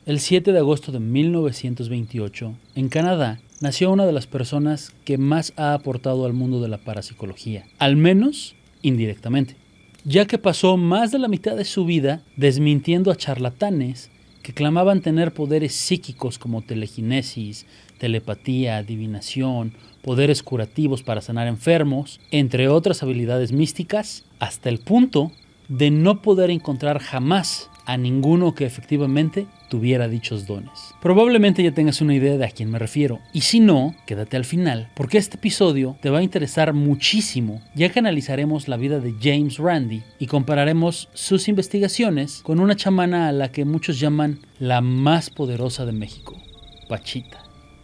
El 7 de agosto de 1928, en Canadá, nació una de las personas que más ha aportado al mundo de la parapsicología, al menos indirectamente, ya que pasó más de la mitad de su vida desmintiendo a charlatanes que clamaban tener poderes psíquicos como telequinesis, telepatía, adivinación, poderes curativos para sanar enfermos, entre otras habilidades místicas, hasta el punto de no poder encontrar jamás a ninguno que efectivamente tuviera dichos dones. Probablemente ya tengas una idea de a quién me refiero, y si no, quédate al final, porque este episodio te va a interesar muchísimo, ya que analizaremos la vida de James Randi y compararemos sus investigaciones con una chamana a la que muchos llaman la más poderosa de México, Pachita.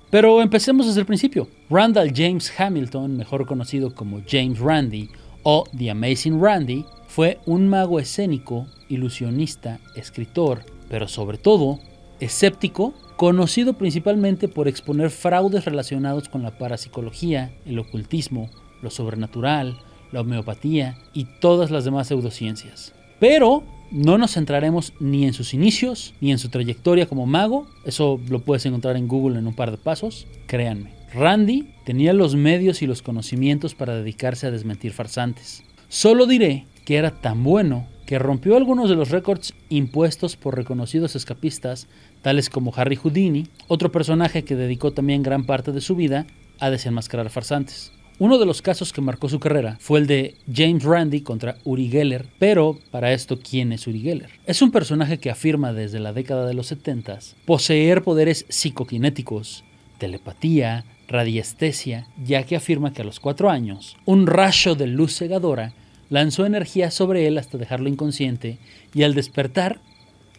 Pero empecemos desde el principio. Randall James Hamilton, mejor conocido como James Randi o The Amazing Randi, fue un mago escénico, ilusionista, escritor, pero sobre todo, escéptico, conocido principalmente por exponer fraudes relacionados con la parapsicología, el ocultismo, lo sobrenatural, la homeopatía y todas las demás pseudociencias. Pero no nos centraremos ni en sus inicios, ni en su trayectoria como mago, eso lo puedes encontrar en Google en un par de pasos, créanme. Randi tenía los medios y los conocimientos para dedicarse a desmentir farsantes. Solo diré que era tan bueno que rompió algunos de los récords impuestos por reconocidos escapistas, tales como Harry Houdini, otro personaje que dedicó también gran parte de su vida a desenmascarar farsantes. Uno de los casos que marcó su carrera fue el de James Randi contra Uri Geller, pero para esto, ¿quién es Uri Geller? Es un personaje que afirma desde la década de los 70s poseer poderes psicoquinéticos, telepatía, radiestesia, ya que afirma que a los 4 años, un rayo de luz cegadora lanzó energía sobre él hasta dejarlo inconsciente y al despertar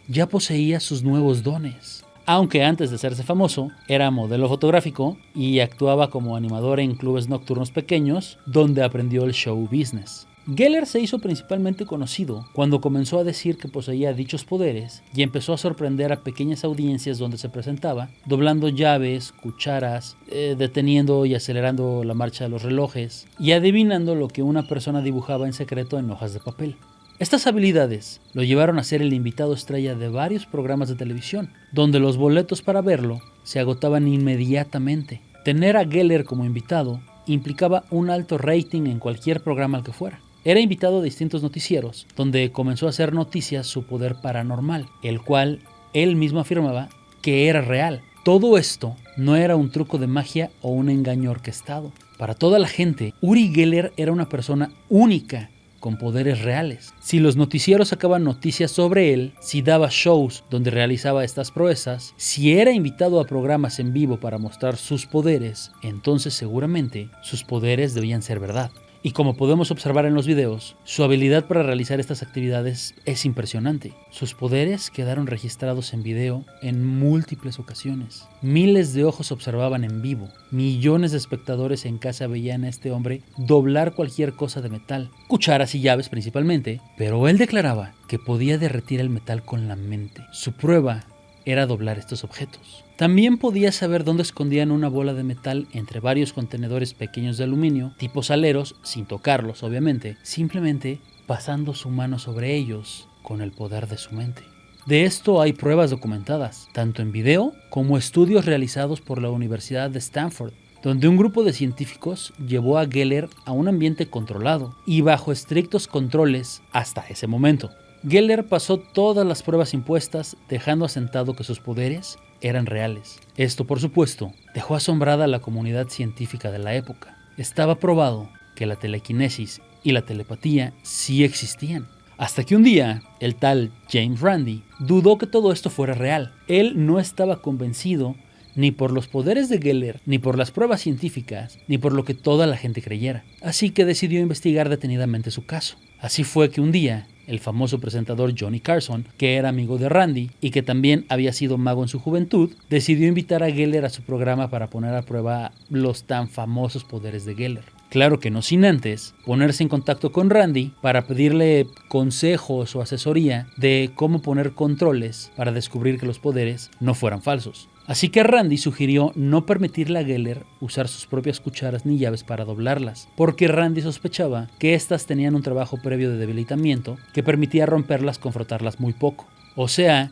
ya poseía sus nuevos dones. Aunque antes de hacerse famoso, era modelo fotográfico y actuaba como animador en clubes nocturnos pequeños donde aprendió el show business. Geller se hizo principalmente conocido cuando comenzó a decir que poseía dichos poderes y empezó a sorprender a pequeñas audiencias donde se presentaba, doblando llaves, cucharas, deteniendo y acelerando la marcha de los relojes y adivinando lo que una persona dibujaba en secreto en hojas de papel. Estas habilidades lo llevaron a ser el invitado estrella de varios programas de televisión, donde los boletos para verlo se agotaban inmediatamente. Tener a Geller como invitado implicaba un alto rating en cualquier programa al que fuera. Era invitado a distintos noticieros, donde comenzó a hacer noticias su poder paranormal, el cual él mismo afirmaba que era real. Todo esto no era un truco de magia o un engaño orquestado. Para toda la gente, Uri Geller era una persona única, con poderes reales. Si los noticieros sacaban noticias sobre él, si daba shows donde realizaba estas proezas, si era invitado a programas en vivo para mostrar sus poderes, entonces seguramente sus poderes debían ser verdad. Y como podemos observar en los videos, su habilidad para realizar estas actividades es impresionante. Sus poderes quedaron registrados en video en múltiples ocasiones. Miles de ojos observaban en vivo. Millones de espectadores en casa veían a este hombre doblar cualquier cosa de metal, cucharas y llaves principalmente, pero él declaraba que podía derretir el metal con la mente. Su prueba era doblar estos objetos. También podía saber dónde escondían una bola de metal entre varios contenedores pequeños de aluminio, tipo saleros, sin tocarlos obviamente, simplemente pasando su mano sobre ellos con el poder de su mente. De esto hay pruebas documentadas, tanto en video como estudios realizados por la Universidad de Stanford, donde un grupo de científicos llevó a Geller a un ambiente controlado y bajo estrictos controles hasta ese momento. Geller pasó todas las pruebas impuestas, dejando asentado que sus poderes eran reales. Esto, por supuesto, dejó asombrada a la comunidad científica de la época. Estaba probado que la telequinesis y la telepatía sí existían. Hasta que un día, el tal James Randi dudó que todo esto fuera real. Él no estaba convencido ni por los poderes de Geller, ni por las pruebas científicas, ni por lo que toda la gente creyera. Así que decidió investigar detenidamente su caso. Así fue que un día, el famoso presentador Johnny Carson, que era amigo de Randi y que también había sido mago en su juventud, decidió invitar a Geller a su programa para poner a prueba los tan famosos poderes de Geller. Claro que no sin antes ponerse en contacto con Randi para pedirle consejos o asesoría de cómo poner controles para descubrir que los poderes no fueran falsos. Así que Randi sugirió no permitirle a Geller usar sus propias cucharas ni llaves para doblarlas, porque Randi sospechaba que éstas tenían un trabajo previo de debilitamiento que permitía romperlas con frotarlas muy poco. O sea,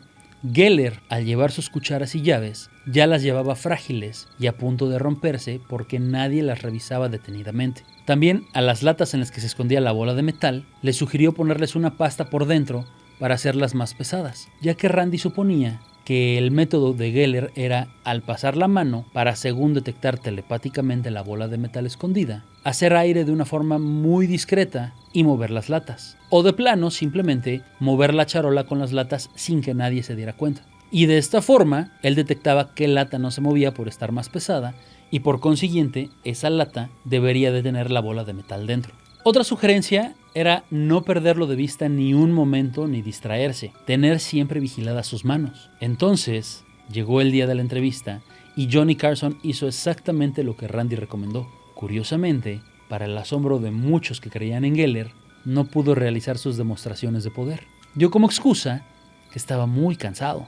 Geller, al llevar sus cucharas y llaves, ya las llevaba frágiles y a punto de romperse porque nadie las revisaba detenidamente. También a las latas en las que se escondía la bola de metal, le sugirió ponerles una pasta por dentro para hacerlas más pesadas, ya que Randy suponía que el método de Geller era, al pasar la mano para según detectar telepáticamente la bola de metal escondida, hacer aire de una forma muy discreta y mover las latas. O de plano, simplemente mover la charola con las latas sin que nadie se diera cuenta. Y de esta forma, él detectaba qué lata no se movía por estar más pesada y por consiguiente, esa lata debería de tener la bola de metal dentro. Otra sugerencia era no perderlo de vista ni un momento ni distraerse, tener siempre vigiladas sus manos. Entonces, llegó el día de la entrevista y Johnny Carson hizo exactamente lo que Randy recomendó. Curiosamente, para el asombro de muchos que creían en Geller, no pudo realizar sus demostraciones de poder. Dio como excusa que estaba muy cansado.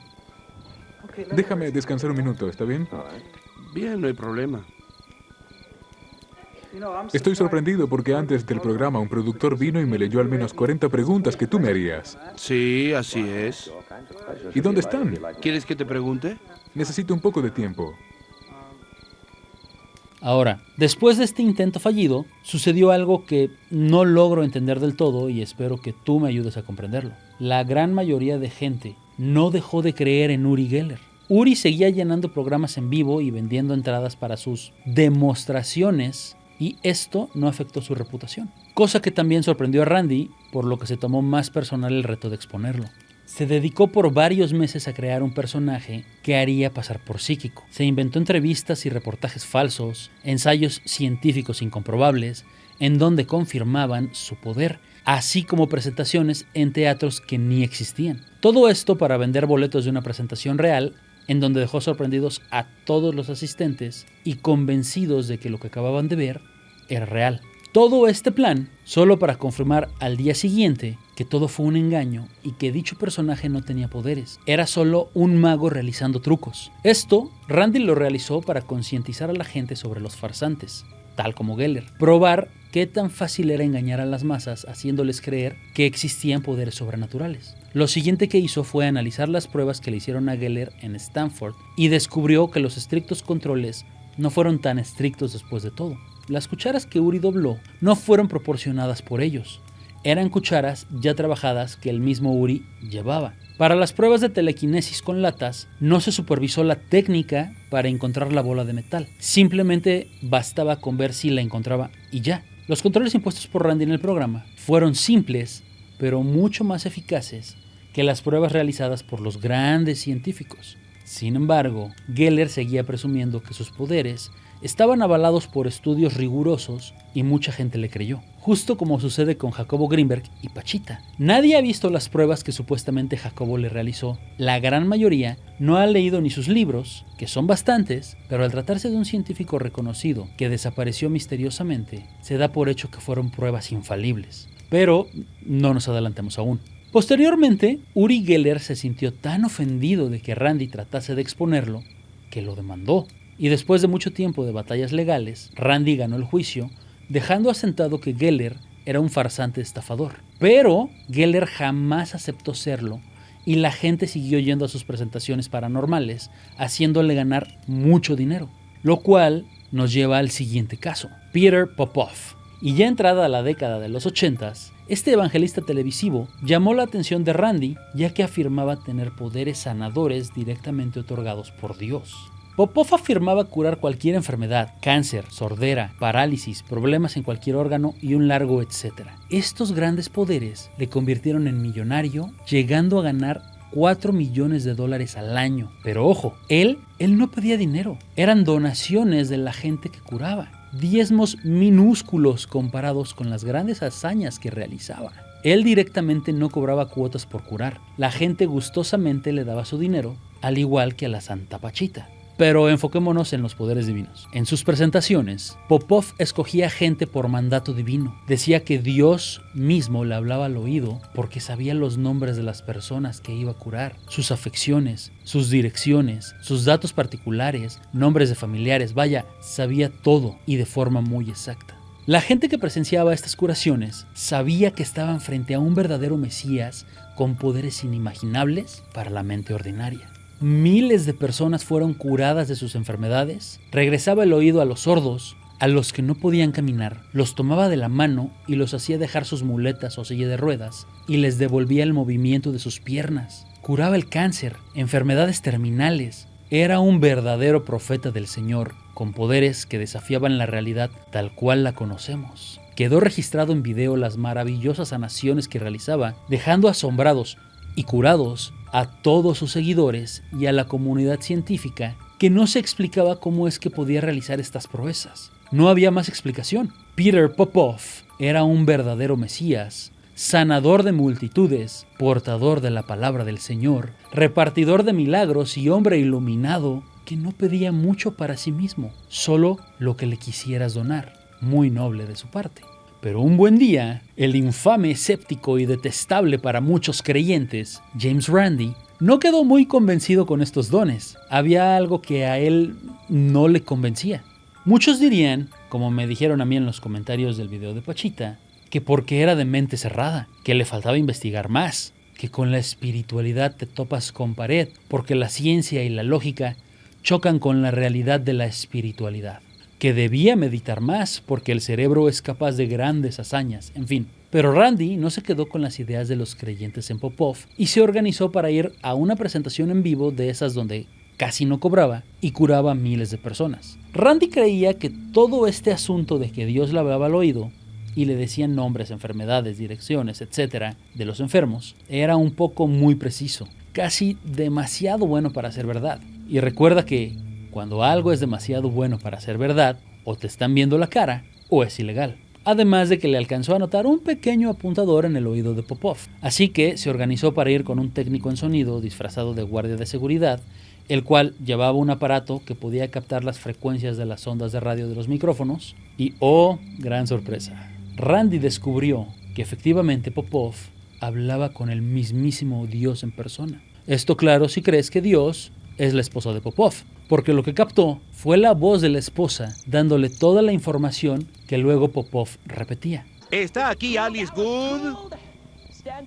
Déjame descansar un minuto, ¿está bien? Bien, no hay problema. Estoy sorprendido porque antes del programa un productor vino y me leyó al menos 40 preguntas que tú me harías. Sí, así es. ¿Y dónde están? ¿Quieres que te pregunte? Necesito un poco de tiempo. Ahora, después de este intento fallido, sucedió algo que no logro entender del todo y espero que tú me ayudes a comprenderlo. La gran mayoría de gente no dejó de creer en Uri Geller. Uri seguía llenando programas en vivo y vendiendo entradas para sus demostraciones y esto no afectó su reputación. Cosa que también sorprendió a Randy, por lo que se tomó más personal el reto de exponerlo. Se dedicó por varios meses a crear un personaje que haría pasar por psíquico. Se inventó entrevistas y reportajes falsos, ensayos científicos incomprobables, en donde confirmaban su poder, así como presentaciones en teatros que ni existían. Todo esto para vender boletos de una presentación real, en donde dejó sorprendidos a todos los asistentes y convencidos de que lo que acababan de ver era real. Todo este plan solo para confirmar al día siguiente que todo fue un engaño y que dicho personaje no tenía poderes. Era solo un mago realizando trucos. Esto, Randy lo realizó para concientizar a la gente sobre los farsantes, tal como Geller. Probar qué tan fácil era engañar a las masas haciéndoles creer que existían poderes sobrenaturales. Lo siguiente que hizo fue analizar las pruebas que le hicieron a Geller en Stanford y descubrió que los estrictos controles no fueron tan estrictos después de todo. Las cucharas que Uri dobló no fueron proporcionadas por ellos. Eran cucharas ya trabajadas que el mismo Uri llevaba. Para las pruebas de telequinesis con latas, no se supervisó la técnica para encontrar la bola de metal. Simplemente bastaba con ver si la encontraba y ya. Los controles impuestos por Randy en el programa fueron simples, pero mucho más eficaces que las pruebas realizadas por los grandes científicos. Sin embargo, Geller seguía presumiendo que sus poderes estaban avalados por estudios rigurosos y mucha gente le creyó, justo como sucede con Jacobo Greenberg y Pachita. Nadie ha visto las pruebas que supuestamente Jacobo le realizó. La gran mayoría no ha leído ni sus libros, que son bastantes, pero al tratarse de un científico reconocido que desapareció misteriosamente, se da por hecho que fueron pruebas infalibles. Pero no nos adelantemos aún. Posteriormente, Uri Geller se sintió tan ofendido de que Randy tratase de exponerlo que lo demandó. Y después de mucho tiempo de batallas legales, Randy ganó el juicio, dejando asentado que Geller era un farsante estafador. Pero Geller jamás aceptó serlo y la gente siguió yendo a sus presentaciones paranormales, haciéndole ganar mucho dinero. Lo cual nos lleva al siguiente caso, Peter Popoff. Y ya entrada la década de los 80s, este evangelista televisivo llamó la atención de Randy, ya que afirmaba tener poderes sanadores directamente otorgados por Dios. Popoff afirmaba curar cualquier enfermedad, cáncer, sordera, parálisis, problemas en cualquier órgano y un largo etcétera. Estos grandes poderes le convirtieron en millonario, llegando a ganar $4 millones al año. Pero ojo, él no pedía dinero, eran donaciones de la gente que curaba. Diezmos minúsculos comparados con las grandes hazañas que realizaba. Él directamente no cobraba cuotas por curar. La gente gustosamente le daba su dinero, al igual que a la Santa Pachita. Pero enfoquémonos en los poderes divinos. En sus presentaciones, Popoff escogía gente por mandato divino. Decía que Dios mismo le hablaba al oído porque sabía los nombres de las personas que iba a curar, sus afecciones, sus direcciones, sus datos particulares, nombres de familiares, vaya, sabía todo y de forma muy exacta. La gente que presenciaba estas curaciones sabía que estaban frente a un verdadero Mesías con poderes inimaginables para la mente ordinaria. Miles de personas fueron curadas de sus enfermedades, regresaba el oído a los sordos, a los que no podían caminar, los tomaba de la mano y los hacía dejar sus muletas o silla de ruedas y les devolvía el movimiento de sus piernas. Curaba el cáncer, enfermedades terminales. Era un verdadero profeta del Señor, con poderes que desafiaban la realidad tal cual la conocemos. Quedó registrado en video las maravillosas sanaciones que realizaba, dejando asombrados y curados a todos sus seguidores y a la comunidad científica que no se explicaba cómo es que podía realizar estas proezas. No había más explicación. Peter Popov era un verdadero Mesías, sanador de multitudes, portador de la palabra del Señor, repartidor de milagros y hombre iluminado que no pedía mucho para sí mismo, solo lo que le quisieras donar. Muy noble de su parte. Pero un buen día, el infame, escéptico y detestable para muchos creyentes, James Randi, no quedó muy convencido con estos dones. Había algo que a él no le convencía. Muchos dirían, como me dijeron a mí en los comentarios del video de Pachita, que porque era de mente cerrada, que le faltaba investigar más, que con la espiritualidad te topas con pared, porque la ciencia y la lógica chocan con la realidad de la espiritualidad, que debía meditar más porque el cerebro es capaz de grandes hazañas, en fin. Pero Randi no se quedó con las ideas de los creyentes en Popov y se organizó para ir a una presentación en vivo de esas donde casi no cobraba y curaba a miles de personas. Randi creía que todo este asunto de que Dios le hablaba al oído y le decían nombres, enfermedades, direcciones, etcétera, de los enfermos, era un poco muy preciso, casi demasiado bueno para ser verdad. Y recuerda que cuando algo es demasiado bueno para ser verdad, o te están viendo la cara, o es ilegal. Además de que le alcanzó a notar un pequeño apuntador en el oído de Popov. Así que se organizó para ir con un técnico en sonido disfrazado de guardia de seguridad, el cual llevaba un aparato que podía captar las frecuencias de las ondas de radio de los micrófonos. Y ¡oh, gran sorpresa! Randi descubrió que efectivamente Popov hablaba con el mismísimo Dios en persona. Esto claro si crees que Dios es la esposa de Popov, porque lo que captó fue la voz de la esposa dándole toda la información que luego Popov repetía. ¿Está aquí Alice Good?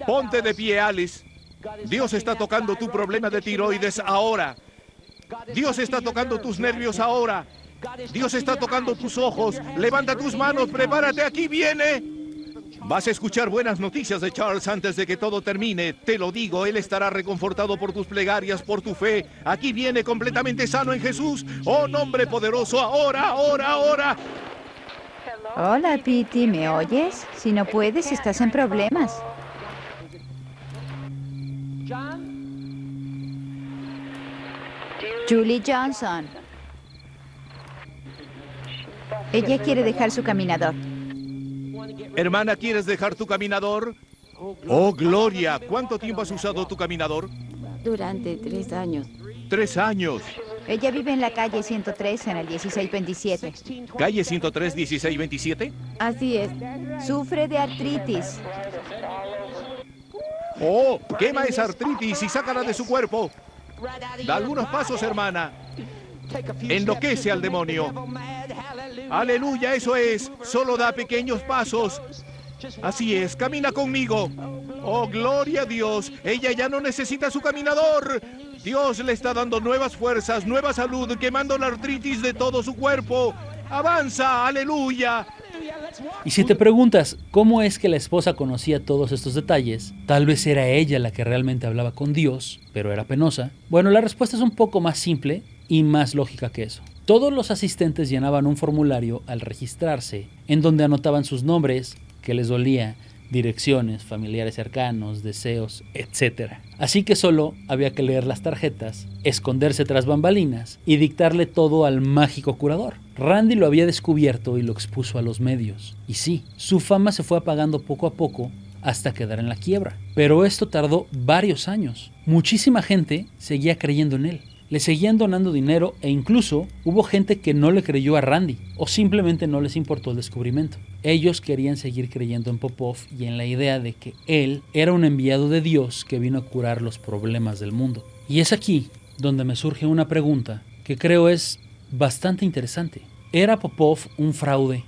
Ponte de pie, Alice. Dios está tocando tu problema de tiroides ahora. Dios está tocando tus nervios ahora. Dios está tocando tus ojos. Levanta tus manos, prepárate, aquí viene. Vas a escuchar buenas noticias de Charles antes de que todo termine. Te lo digo, él estará reconfortado por tus plegarias, por tu fe. Aquí viene completamente sano en Jesús. Oh, nombre poderoso, ahora, ahora, ahora. Hola, Piti, ¿me oyes? Si no puedes, estás en problemas. Julie Johnson. Ella quiere dejar su caminador. Hermana, ¿quieres dejar tu caminador? Oh, Gloria, ¿cuánto tiempo has usado tu caminador? Durante 3 años. 3 años. Ella vive en la calle 103, en el 1627. ¿Calle 103, 1627? Así es. Sufre de artritis. Oh, quema esa artritis y sácala de su cuerpo. Da algunos pasos, hermana. Enloquece al demonio. Aleluya, eso es. Solo da pequeños pasos. Así es, camina conmigo. Oh, gloria a Dios. Ella ya no necesita su caminador. Dios le está dando nuevas fuerzas, nueva salud, quemando la artritis de todo su cuerpo. Avanza, aleluya. Y si te preguntas cómo es que la esposa conocía todos estos detalles, tal vez era ella la que realmente hablaba con Dios, pero era penosa. Bueno, la respuesta es un poco más simple y más lógica que eso. Todos los asistentes llenaban un formulario al registrarse, en donde anotaban sus nombres, qué les dolía, direcciones, familiares cercanos, deseos, etc. Así que solo había que leer las tarjetas, esconderse tras bambalinas y dictarle todo al mágico curador. Randi lo había descubierto y lo expuso a los medios. Y sí, su fama se fue apagando poco a poco hasta quedar en la quiebra. Pero esto tardó varios años. Muchísima gente seguía creyendo en él. Le seguían donando dinero e incluso hubo gente que no le creyó a Randi o simplemente no les importó el descubrimiento. Ellos querían seguir creyendo en Popov y en la idea de que él era un enviado de Dios que vino a curar los problemas del mundo. Y es aquí donde me surge una pregunta que creo es bastante interesante. ¿Era Popov un fraude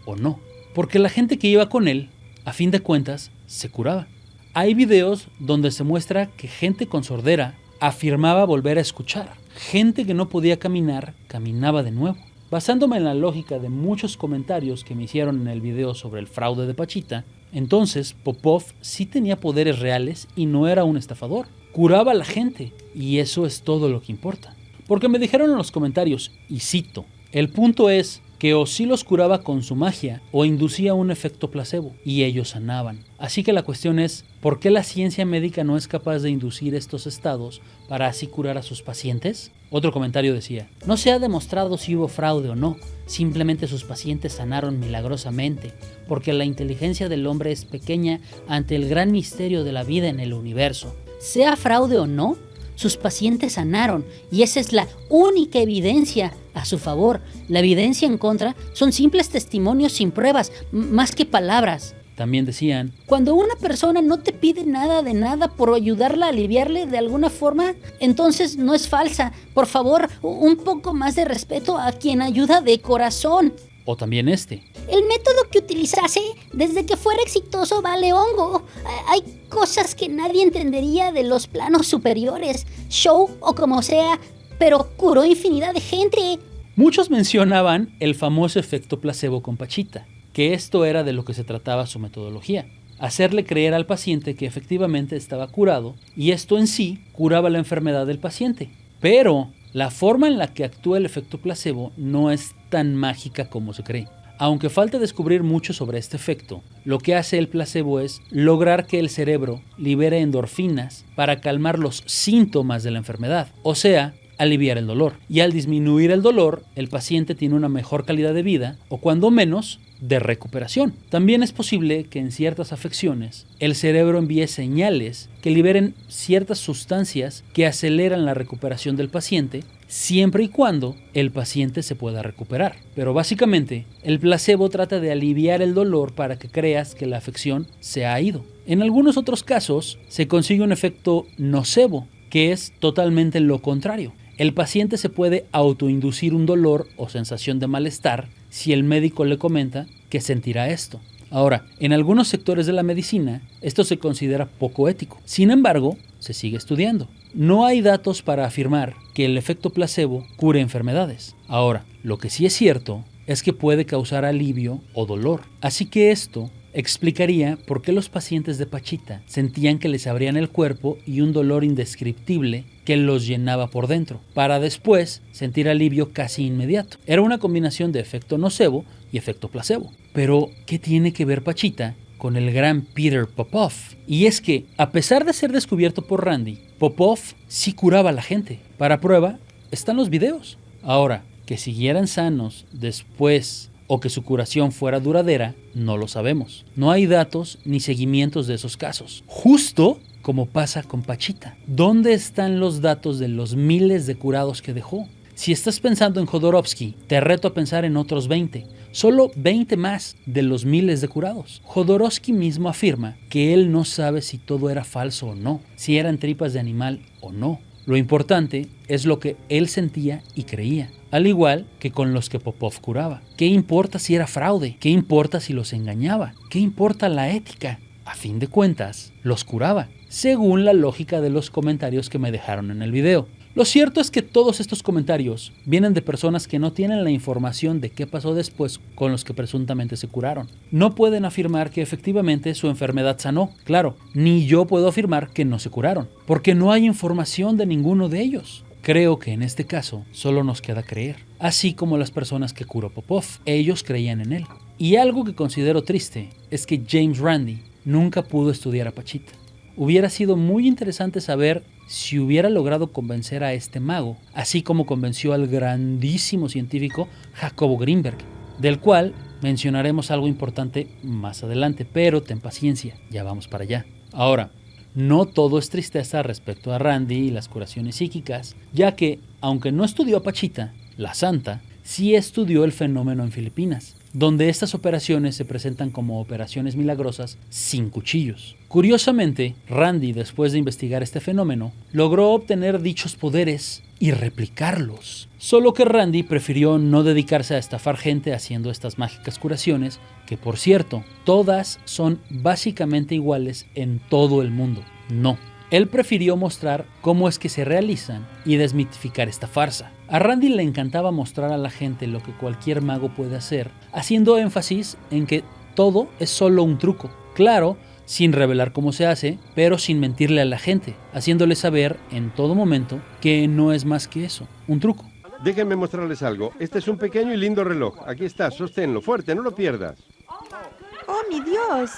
o no? porque la gente que iba con él, a fin de cuentas, se curaba. Hay videos donde se muestra que gente con sordera afirmaba volver a escuchar. Gente que no podía caminar, caminaba de nuevo. Basándome en la lógica de muchos comentarios que me hicieron en el video sobre el fraude de Pachita, entonces Popov sí tenía poderes reales y no era un estafador. Curaba a la gente, y eso es todo lo que importa. Porque me dijeron en los comentarios, y cito, el punto es que o sí los curaba con su magia o inducía un efecto placebo, y ellos sanaban. Así que la cuestión es, ¿por qué la ciencia médica no es capaz de inducir estos estados para así curar a sus pacientes? Otro comentario decía, no se ha demostrado si hubo fraude o no, simplemente sus pacientes sanaron milagrosamente, porque la inteligencia del hombre es pequeña ante el gran misterio de la vida en el universo. Sea fraude o no, sus pacientes sanaron, y esa es la única evidencia a su favor. La evidencia en contra son simples testimonios sin pruebas, más que palabras. También decían, cuando una persona no te pide nada de nada por ayudarla a aliviarle de alguna forma, entonces no es falsa. Por favor, un poco más de respeto a quien ayuda de corazón. O también el método que utilizase desde que fuera exitoso vale hongo. Hay cosas que nadie entendería de los planos superiores, show o como sea, pero curó infinidad de gente. Muchos mencionaban el famoso efecto placebo con Pachita, que esto era de lo que se trataba su metodología. Hacerle creer al paciente que efectivamente estaba curado, y esto en sí curaba la enfermedad del paciente. Pero la forma en la que actúa el efecto placebo no es tan mágica como se cree. Aunque falta descubrir mucho sobre este efecto, lo que hace el placebo es lograr que el cerebro libere endorfinas para calmar los síntomas de la enfermedad, o sea, aliviar el dolor. Y al disminuir el dolor, el paciente tiene una mejor calidad de vida, o cuando menos, de recuperación. También es posible que en ciertas afecciones el cerebro envíe señales que liberen ciertas sustancias que aceleran la recuperación del paciente, siempre y cuando el paciente se pueda recuperar. Pero básicamente, el placebo trata de aliviar el dolor para que creas que la afección se ha ido. En algunos otros casos, se consigue un efecto nocebo, que es totalmente lo contrario. El paciente se puede autoinducir un dolor o sensación de malestar si el médico le comenta que sentirá esto. Ahora, en algunos sectores de la medicina, esto se considera poco ético. Sin embargo, se sigue estudiando. No hay datos para afirmar que el efecto placebo cure enfermedades. Ahora, lo que sí es cierto es que puede causar alivio o dolor. Así que esto explicaría por qué los pacientes de Pachita sentían que les abrían el cuerpo y un dolor indescriptible que los llenaba por dentro, para después sentir alivio casi inmediato. Era una combinación de efecto nocebo y efecto placebo. Pero, ¿qué tiene que ver Pachita con el gran Peter Popov? Y es que, a pesar de ser descubierto por Randy, Popov sí curaba a la gente. Para prueba, están los videos. Ahora, que siguieran sanos después o que su curación fuera duradera, no lo sabemos. No hay datos ni seguimientos de esos casos. Justo como pasa con Pachita. ¿Dónde están los datos de los miles de curados que dejó? Si estás pensando en Jodorowsky, te reto a pensar en otros 20. Solo 20 más de los miles de curados. Jodorowsky mismo afirma que él no sabe si todo era falso o no, si eran tripas de animal o no. Lo importante es lo que él sentía y creía, al igual que con los que Popov curaba. ¿Qué importa si era fraude? ¿Qué importa si los engañaba? ¿Qué importa la ética? A fin de cuentas, los curaba, según la lógica de los comentarios que me dejaron en el video. Lo cierto es que todos estos comentarios vienen de personas que no tienen la información de qué pasó después con los que presuntamente se curaron. No pueden afirmar que efectivamente su enfermedad sanó, claro, ni yo puedo afirmar que no se curaron, porque no hay información de ninguno de ellos. Creo que en este caso solo nos queda creer, así como las personas que curó Popov, ellos creían en él. Y algo que considero triste es que James Randi nunca pudo estudiar a Pachita. Hubiera sido muy interesante saber si hubiera logrado convencer a este mago, así como convenció al grandísimo científico Jacobo Greenberg, del cual mencionaremos algo importante más adelante, pero ten paciencia, ya vamos para allá. Ahora, no todo es tristeza respecto a Randy y las curaciones psíquicas, ya que, aunque no estudió a Pachita, la santa, sí estudió el fenómeno en Filipinas. donde estas operaciones se presentan como operaciones milagrosas sin cuchillos. Curiosamente, Randi, después de investigar este fenómeno, logró obtener dichos poderes y replicarlos. Solo que Randi prefirió no dedicarse a estafar gente haciendo estas mágicas curaciones, que por cierto, todas son básicamente iguales en todo el mundo. No. Él prefirió mostrar cómo es que se realizan y desmitificar esta farsa. A Randi le encantaba mostrar a la gente lo que cualquier mago puede hacer, haciendo énfasis en que todo es solo un truco. Claro, sin revelar cómo se hace, pero sin mentirle a la gente, haciéndole saber en todo momento que no es más que eso, un truco. Déjenme mostrarles algo. Este es un pequeño y lindo reloj. Aquí está, sosténlo fuerte, no lo pierdas. ¡Oh, mi Dios!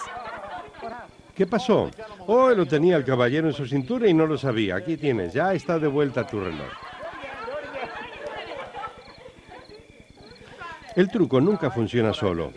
¿Qué pasó? Oh, lo tenía el caballero en su cintura y no lo sabía. Aquí tienes, ya está de vuelta tu reloj. El truco nunca funciona solo.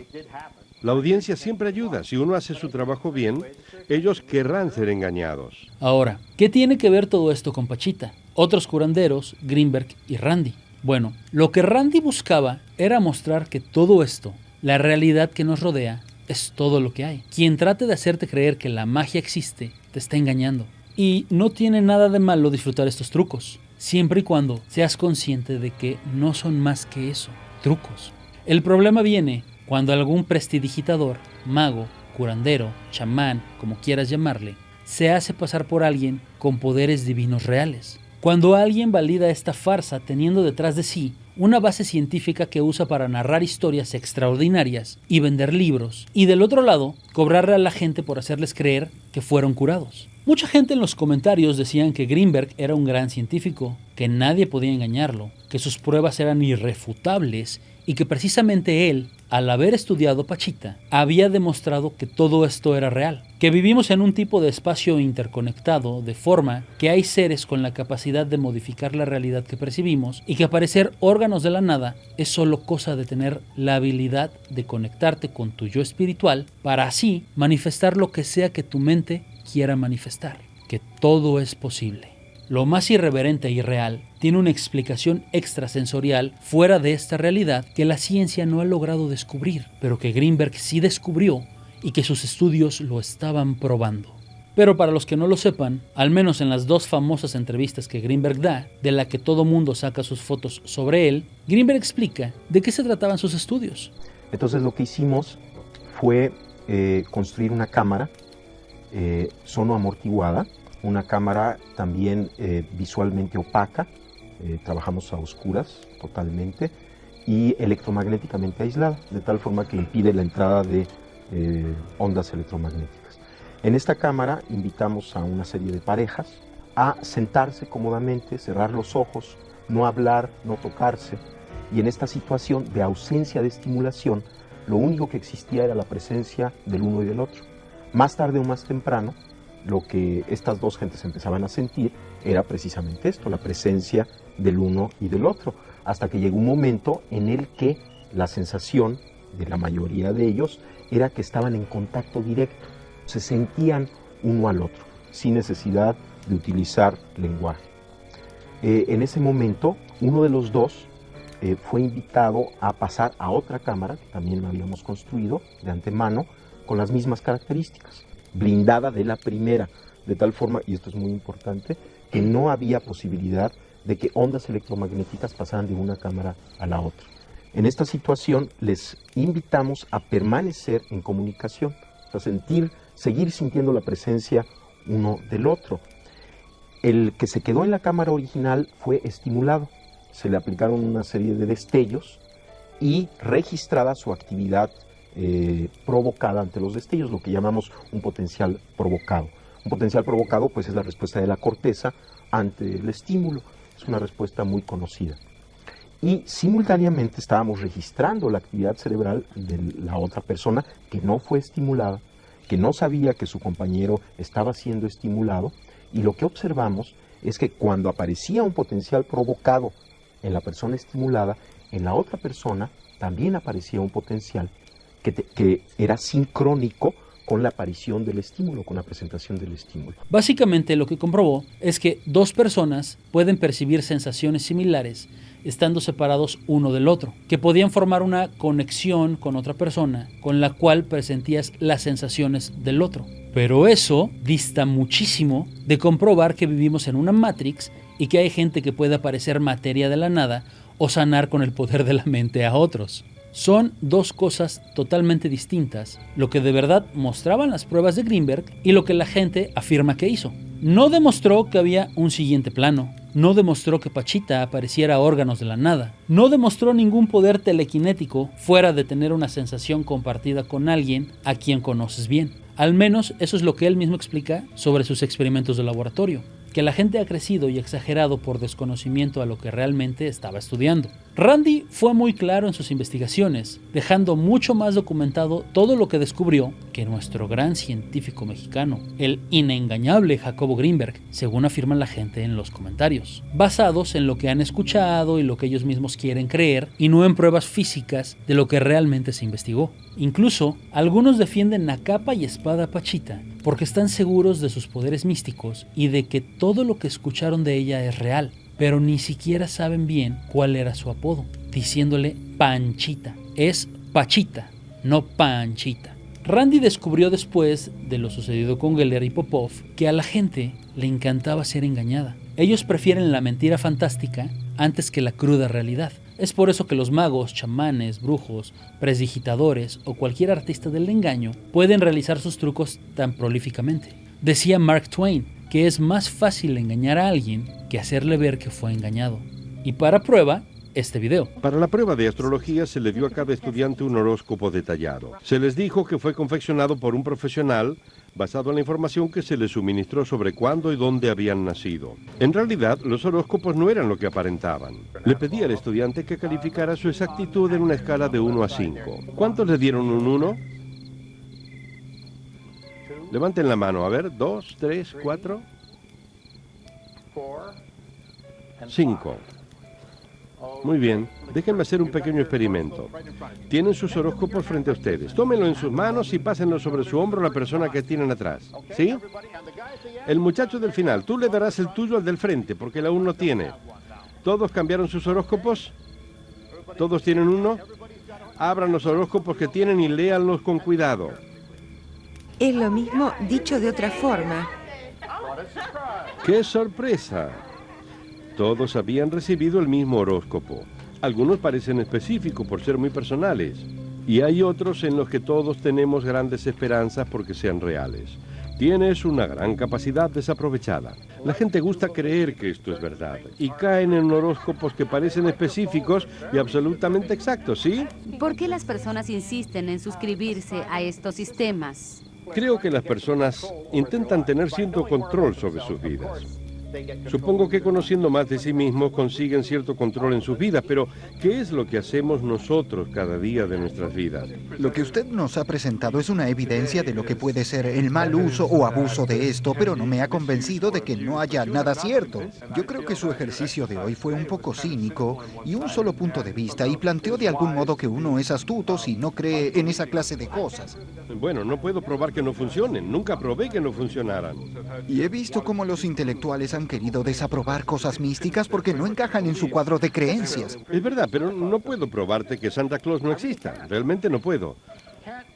La audiencia siempre ayuda. Si uno hace su trabajo bien, ellos querrán ser engañados. Ahora, ¿qué tiene que ver todo esto con Pachita, otros curanderos, Greenberg y Randi? Bueno, lo que Randi buscaba era mostrar que todo esto, la realidad que nos rodea, es todo lo que hay. Quien trate de hacerte creer que la magia existe, te está engañando. Y no tiene nada de malo disfrutar estos trucos, siempre y cuando seas consciente de que no son más que eso, trucos. El problema viene cuando algún prestidigitador, mago, curandero, chamán, como quieras llamarle, se hace pasar por alguien con poderes divinos reales. Cuando alguien valida esta farsa teniendo detrás de sí una base científica que usa para narrar historias extraordinarias y vender libros, y del otro lado, cobrarle a la gente por hacerles creer que fueron curados. Mucha gente en los comentarios decían que Greenberg era un gran científico, que nadie podía engañarlo, que sus pruebas eran irrefutables y que precisamente él, al haber estudiado Pachita, había demostrado que todo esto era real, que vivimos en un tipo de espacio interconectado, de forma que hay seres con la capacidad de modificar la realidad que percibimos y que aparecer órganos de la nada es solo cosa de tener la habilidad de conectarte con tu yo espiritual para así manifestar lo que sea que tu mente quiera manifestar, que todo es posible. Lo más irreverente e irreal tiene una explicación extrasensorial fuera de esta realidad que la ciencia no ha logrado descubrir, pero que Greenberg sí descubrió y que sus estudios lo estaban probando. Pero para los que no lo sepan, al menos en las dos famosas entrevistas que Greenberg da, de la que todo mundo saca sus fotos sobre él, Greenberg explica de qué se trataban sus estudios. Entonces lo que hicimos fue construir una cámara sonoamortiguada, una cámara también visualmente opaca, trabajamos a oscuras totalmente, y electromagnéticamente aislada, de tal forma que impide la entrada de ondas electromagnéticas. En esta cámara invitamos a una serie de parejas a sentarse cómodamente, cerrar los ojos, no hablar, no tocarse, y en esta situación de ausencia de estimulación, lo único que existía era la presencia del uno y del otro. Más tarde o más temprano, lo que estas dos gentes empezaban a sentir era precisamente esto, la presencia del uno y del otro, hasta que llegó un momento en el que la sensación de la mayoría de ellos era que estaban en contacto directo, se sentían uno al otro, sin necesidad de utilizar lenguaje. En ese momento, uno de los dos fue invitado a pasar a otra cámara, que también la habíamos construido de antemano, con las mismas características, blindada de la primera, de tal forma, y esto es muy importante, que no había posibilidad de que ondas electromagnéticas pasaran de una cámara a la otra. En esta situación les invitamos a permanecer en comunicación, a seguir sintiendo la presencia uno del otro. El que se quedó en la cámara original fue estimulado, se le aplicaron una serie de destellos y registrada su actividad provocada ante los destellos, lo que llamamos un potencial provocado. Un potencial provocado pues es la respuesta de la corteza ante el estímulo, es una respuesta muy conocida. Y simultáneamente estábamos registrando la actividad cerebral de la otra persona que no fue estimulada, que no sabía que su compañero estaba siendo estimulado, y lo que observamos es que cuando aparecía un potencial provocado en la persona estimulada, en la otra persona también aparecía un potencial que era sincrónico con la aparición del estímulo, con la presentación del estímulo. Básicamente lo que comprobó es que dos personas pueden percibir sensaciones similares estando separados uno del otro, que podían formar una conexión con otra persona con la cual presentías las sensaciones del otro. Pero eso dista muchísimo de comprobar que vivimos en una Matrix y que hay gente que puede aparecer materia de la nada o sanar con el poder de la mente a otros. Son dos cosas totalmente distintas, lo que de verdad mostraban las pruebas de Greenberg y lo que la gente afirma que hizo. No demostró que había un siguiente plano, no demostró que Pachita apareciera órganos de la nada, no demostró ningún poder telequinético fuera de tener una sensación compartida con alguien a quien conoces bien. Al menos eso es lo que él mismo explica sobre sus experimentos de laboratorio, que la gente ha crecido y exagerado por desconocimiento a lo que realmente estaba estudiando. Randi fue muy claro en sus investigaciones, dejando mucho más documentado todo lo que descubrió que nuestro gran científico mexicano, el inengañable Jacobo Greenberg, según afirman la gente en los comentarios, basados en lo que han escuchado y lo que ellos mismos quieren creer y no en pruebas físicas de lo que realmente se investigó. Incluso, algunos defienden a capa y espada a Pachita porque están seguros de sus poderes místicos y de que todo lo que escucharon de ella es real, pero ni siquiera saben bien cuál era su apodo, diciéndole Panchita. Es Pachita, no Panchita. Randy descubrió después de lo sucedido con Geller y Popov que a la gente le encantaba ser engañada. Ellos prefieren la mentira fantástica antes que la cruda realidad. Es por eso que los magos, chamanes, brujos, presdigitadores o cualquier artista del engaño pueden realizar sus trucos tan prolíficamente. Decía Mark Twain que es más fácil engañar a alguien que hacerle ver que fue engañado. Y para prueba, este video. Para la prueba de astrología se le dio a cada estudiante un horóscopo detallado. Se les dijo que fue confeccionado por un profesional basado en la información que se les suministró sobre cuándo y dónde habían nacido. En realidad, los horóscopos no eran lo que aparentaban. Le pedí al estudiante que calificara su exactitud en una escala de 1 a 5. ¿Cuántos le dieron un 1? Levanten la mano, a ver, 2, 3, 4, 5. Muy bien, déjenme hacer un pequeño experimento. Tienen sus horóscopos frente a ustedes. Tómenlo en sus manos y pásenlo sobre su hombro a la persona que tienen atrás. ¿Sí? El muchacho del final, tú le darás el tuyo al del frente, porque él aún no tiene. ¿Todos cambiaron sus horóscopos? ¿Todos tienen uno? Abran los horóscopos que tienen y léanlos con cuidado. Es lo mismo dicho de otra forma. ¡Qué sorpresa! Todos habían recibido el mismo horóscopo. Algunos parecen específicos por ser muy personales, y hay otros en los que todos tenemos grandes esperanzas porque sean reales. Tienes una gran capacidad desaprovechada. La gente gusta creer que esto es verdad, y caen en horóscopos que parecen específicos y absolutamente exactos, ¿sí? ¿Por qué las personas insisten en suscribirse a estos sistemas? Creo que las personas intentan tener cierto control sobre sus vidas. Supongo que conociendo más de sí mismos consiguen cierto control en sus vidas, pero ¿qué es lo que hacemos nosotros cada día de nuestras vidas? Lo que usted nos ha presentado es una evidencia de lo que puede ser el mal uso o abuso de esto, pero no me ha convencido de que no haya nada cierto. Yo creo que su ejercicio de hoy fue un poco cínico y un solo punto de vista, y planteó de algún modo que uno es astuto si no cree en esa clase de cosas. Bueno, no puedo probar que no funcionen. Nunca probé que no funcionaran. Y he visto cómo los intelectuales han querido desaprobar cosas místicas porque no encajan en su cuadro de creencias. Es verdad, pero no puedo probarte que Santa Claus no exista. Realmente no puedo.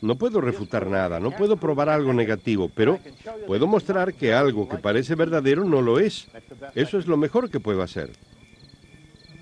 No puedo refutar nada, no puedo probar algo negativo, pero puedo mostrar que algo que parece verdadero no lo es. Eso es lo mejor que puedo hacer.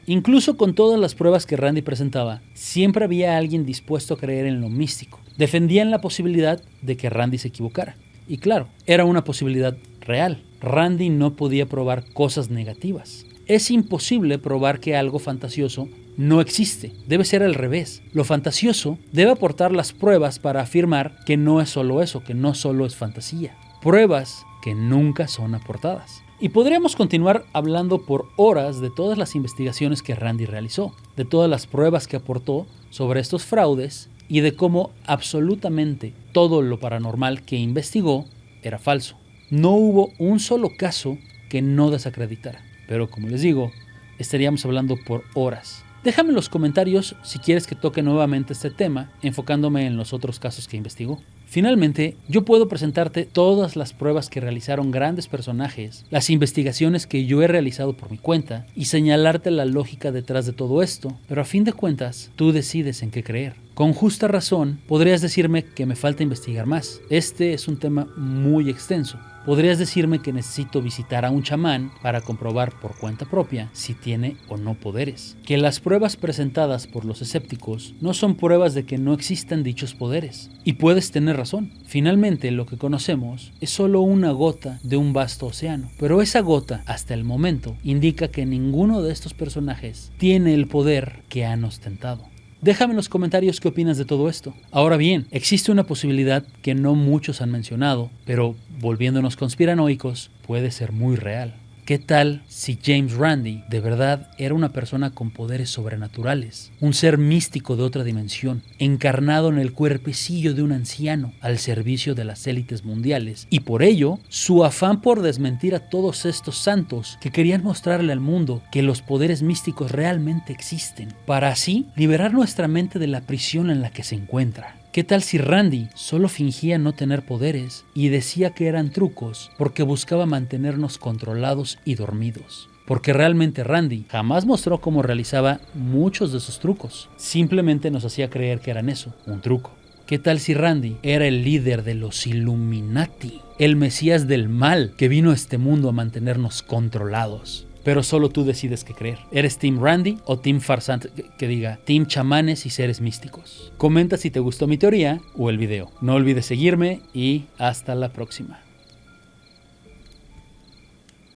Incluso con todas las pruebas que Randy presentaba, siempre había alguien dispuesto a creer en lo místico. Defendían la posibilidad de que Randy se equivocara. Y claro, era una posibilidad real. Randy no podía probar cosas negativas. Es imposible probar que algo fantasioso no existe. Debe ser al revés. Lo fantasioso debe aportar las pruebas para afirmar que no es solo eso, que no solo es fantasía. Pruebas que nunca son aportadas. Y podríamos continuar hablando por horas de todas las investigaciones que Randy realizó, de todas las pruebas que aportó sobre estos fraudes y de cómo absolutamente todo lo paranormal que investigó era falso. No hubo un solo caso que no desacreditara. Pero como les digo, estaríamos hablando por horas. Déjame en los comentarios si quieres que toque nuevamente este tema, enfocándome en los otros casos que investigó. Finalmente, yo puedo presentarte todas las pruebas que realizaron grandes personajes, las investigaciones que yo he realizado por mi cuenta y señalarte la lógica detrás de todo esto, pero a fin de cuentas, tú decides en qué creer. Con justa razón, podrías decirme que me falta investigar más. Este es un tema muy extenso. Podrías decirme que necesito visitar a un chamán para comprobar por cuenta propia si tiene o no poderes. Que las pruebas presentadas por los escépticos no son pruebas de que no existan dichos poderes. Y puedes tener razón. Finalmente, lo que conocemos es solo una gota de un vasto océano. Pero esa gota, hasta el momento, indica que ninguno de estos personajes tiene el poder que han ostentado. Déjame en los comentarios qué opinas de todo esto. Ahora bien, existe una posibilidad que no muchos han mencionado, pero volviéndonos conspiranoicos, puede ser muy real. ¿Qué tal si James Randi de verdad era una persona con poderes sobrenaturales? Un ser místico de otra dimensión, encarnado en el cuerpecillo de un anciano al servicio de las élites mundiales. Y por ello, su afán por desmentir a todos estos santos que querían mostrarle al mundo que los poderes místicos realmente existen, para así liberar nuestra mente de la prisión en la que se encuentra. ¿Qué tal si Randi solo fingía no tener poderes y decía que eran trucos porque buscaba mantenernos controlados y dormidos? Porque realmente Randi jamás mostró cómo realizaba muchos de sus trucos. Simplemente nos hacía creer que eran eso, un truco. ¿Qué tal si Randi era el líder de los Illuminati? El mesías del mal que vino a este mundo a mantenernos controlados. Pero solo tú decides qué creer. ¿Eres Team Randi o Team Farsante, que diga Team chamanes y seres místicos? Comenta si te gustó mi teoría o el video. No olvides seguirme y hasta la próxima.